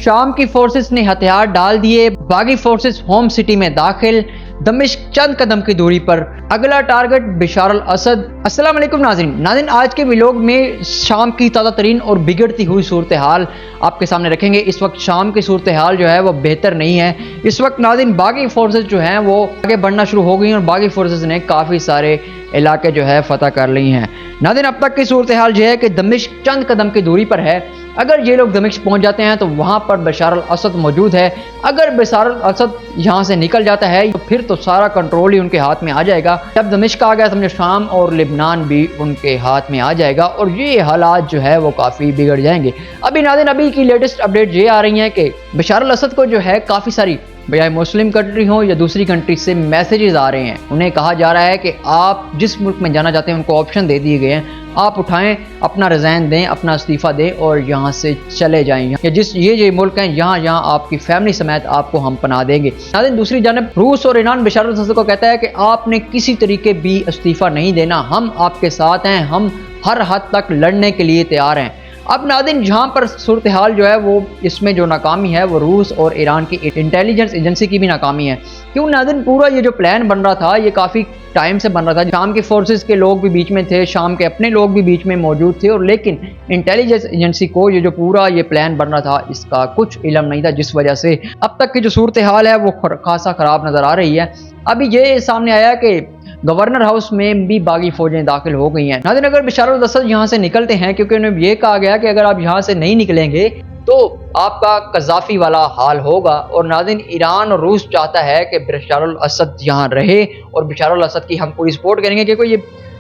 शाम की फोर्सेस ने हथियार डाल दिए, बागी फोर्सेस होम सिटी में दाखिल, दमिश्क चंद कदम की दूरी पर, अगला टारगेट बशार अल असद। अस्सलाम वालेकुम नाज़रीन, आज के व्लॉग में शाम की ताज़ा तरीन और बिगड़ती हुई सूरत हाल आपके सामने रखेंगे। इस वक्त शाम की सूरत हाल जो है वो बेहतर नहीं है। इस वक्त नाज़रीन बागी फोर्सेस जो हैं वो आगे बढ़ना शुरू हो गई हैं और बागी फोर्सेस ने काफ़ी सारे इलाके जो है फतह कर ली हैं। नाज़रीन अब तक की सूरत हाल जो है कि दमिश्क चंद कदम की दूरी पर है। अगर ये लोग दमिश्क पहुंच जाते हैं तो वहां पर बशार अल असद मौजूद है। अगर बशार अल असद यहां से निकल जाता है तो फिर तो सारा कंट्रोल ही उनके हाथ में आ जाएगा। जब दमिश्क आ गया समझो शाम और लिबनान भी उनके हाथ में आ जाएगा और ये हालात जो है वो काफ़ी बिगड़ जाएंगे। अभी नाज़रीन अभी की लेटेस्ट अपडेट ये आ रही है कि बशार अल असद को जो है काफ़ी सारी बजाय मुस्लिम कंट्री हो या दूसरी कंट्री से मैसेजेस आ रहे हैं। उन्हें कहा जा रहा है कि आप जिस मुल्क में जाना चाहते हैं उनको ऑप्शन दे दिए गए हैं, आप उठाएं, अपना रिज़ाइन दें, अपना इस्तीफ़ा दें और यहाँ से चले जाएं। या ये मुल्क हैं यहाँ आपकी फैमिली समेत आपको हम पनाह देंगे। नाज़रीन दूसरी जानब रूस और ईरान बशार अल असद को कहता है कि आपने किसी तरीके भी इस्तीफ़ा नहीं देना, हम आपके साथ हैं, हम हर हद तक लड़ने के लिए तैयार हैं। अब नाज़रीन जहाँ पर सूरत हाल जो है वो इसमें जो नाकामी है वो रूस और ईरान की इंटेलिजेंस एजेंसी की भी नाकामी है। क्यों नाज़रीन पूरा ये जो प्लान बन रहा था ये काफ़ी टाइम से बन रहा था। शाम के फोर्सेस के लोग भी बीच में थे, शाम के अपने लोग भी बीच में मौजूद थे और लेकिन इंटेलिजेंस एजेंसी को ये जो पूरा ये प्लान बन रहा था इसका कुछ इल्म नहीं था, जिस वजह से अब तक की जो सूरत हाल है वो खासा ख़राब नज़र आ रही है। अभी ये सामने आया कि गवर्नर हाउस में भी बागी फौजें दाखिल हो गई हैं। नाज़रीन अगर बशार अल असद यहाँ से निकलते हैं, क्योंकि उन्हें ये कहा गया कि अगर आप यहाँ से नहीं निकलेंगे तो आपका कज़ाफ़ी वाला हाल होगा। और नाज़रीन ईरान और रूस चाहता है कि बशार अल असद यहाँ रहे और बशार अल असद की हम पूरी सपोर्ट करेंगे, क्योंकि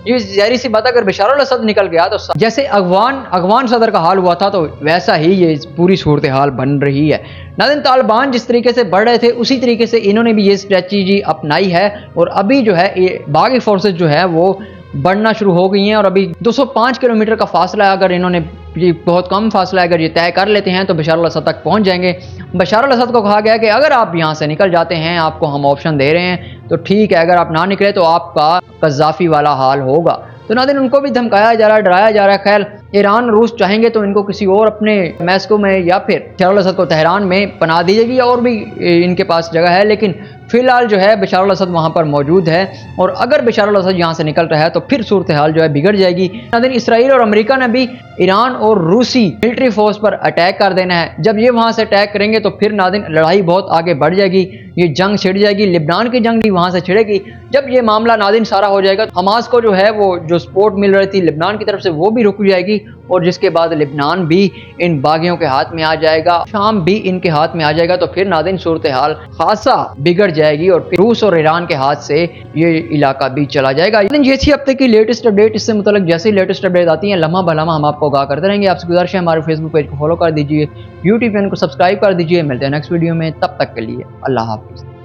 ये ज़ाहिर सी बात है अगर बशार अल असद निकल गया तो जैसे अफगान सदर का हाल हुआ था तो वैसा ही ये पूरी सूरत हाल बन रही है। नाज़रीन तालिबान जिस तरीके से बढ़ रहे थे उसी तरीके से इन्होंने भी ये स्ट्रेटजी अपनाई है और अभी जो है ये बागी फोर्सेस जो है वो बढ़ना शुरू हो गई हैं और अभी 205 किलोमीटर का फासला अगर इन्होंने ये बहुत कम फासला अगर ये तय कर लेते हैं तो बशार अल असद तक पहुंच जाएंगे। बशार अल असद को कहा गया कि अगर आप यहाँ से निकल जाते हैं आपको हम ऑप्शन दे रहे हैं तो ठीक है, अगर आप ना निकले तो आपका कज़ाफ़ी वाला हाल होगा। तो नाज़रीन उनको भी धमकाया जा रहा है, डराया जा रहा है। खैर ईरान रूस चाहेंगे तो इनको किसी और अपने मैस्को में या फिर बशार अल असद को तेहरान में पनाह दी जाएगी और भी इनके पास जगह है, लेकिन फिलहाल जो है बशार अल असद वहाँ पर मौजूद है और अगर बशार अल असद यहाँ से निकल रहा है तो फिर सूरत हाल जो है बिगड़ जाएगी। नाज़रीन इसराइल और अमेरिका ने भी ईरान और रूसी मिलिट्री फोर्स पर अटैक कर देना है। जब ये वहाँ से अटैक करेंगे तो फिर नाज़रीन लड़ाई बहुत आगे बढ़ जाएगी, ये जंग छिड़ जाएगी, लिबनान की जंग भी वहाँ से छिड़ेगी। जब ये मामला नाज़रीन सारा हो जाएगा तो हमास को जो है वो जो सपोर्ट मिल रही थी लिबनान की तरफ से वो भी रुक जाएगी और जिसके बाद लिबनान भी इन बागियों के हाथ में आ जाएगा, शाम भी इनके हाथ में आ जाएगा। तो फिर नाज़रीन सूरत हाल खासा बिगड़ जाएगी और फिर रूस और ईरान के हाथ से ये इलाका भी चला जाएगा। ये थी अब तक की लेटेस्ट अपडेट। इससे मुताल्लिक जैसे ही लेटेस्ट अपडेट आती हैं लम्हा भलमा हम आपको आगाह करते रहेंगे। आपसे गुजारिश है हमारे फेसबुक पेज को फॉलो कर दीजिए, यूट्यूब चैनल को सब्सक्राइब कर दीजिए। मिलते हैं नेक्स्ट वीडियो में, तब तक के लिए अल्लाह हाफिज़।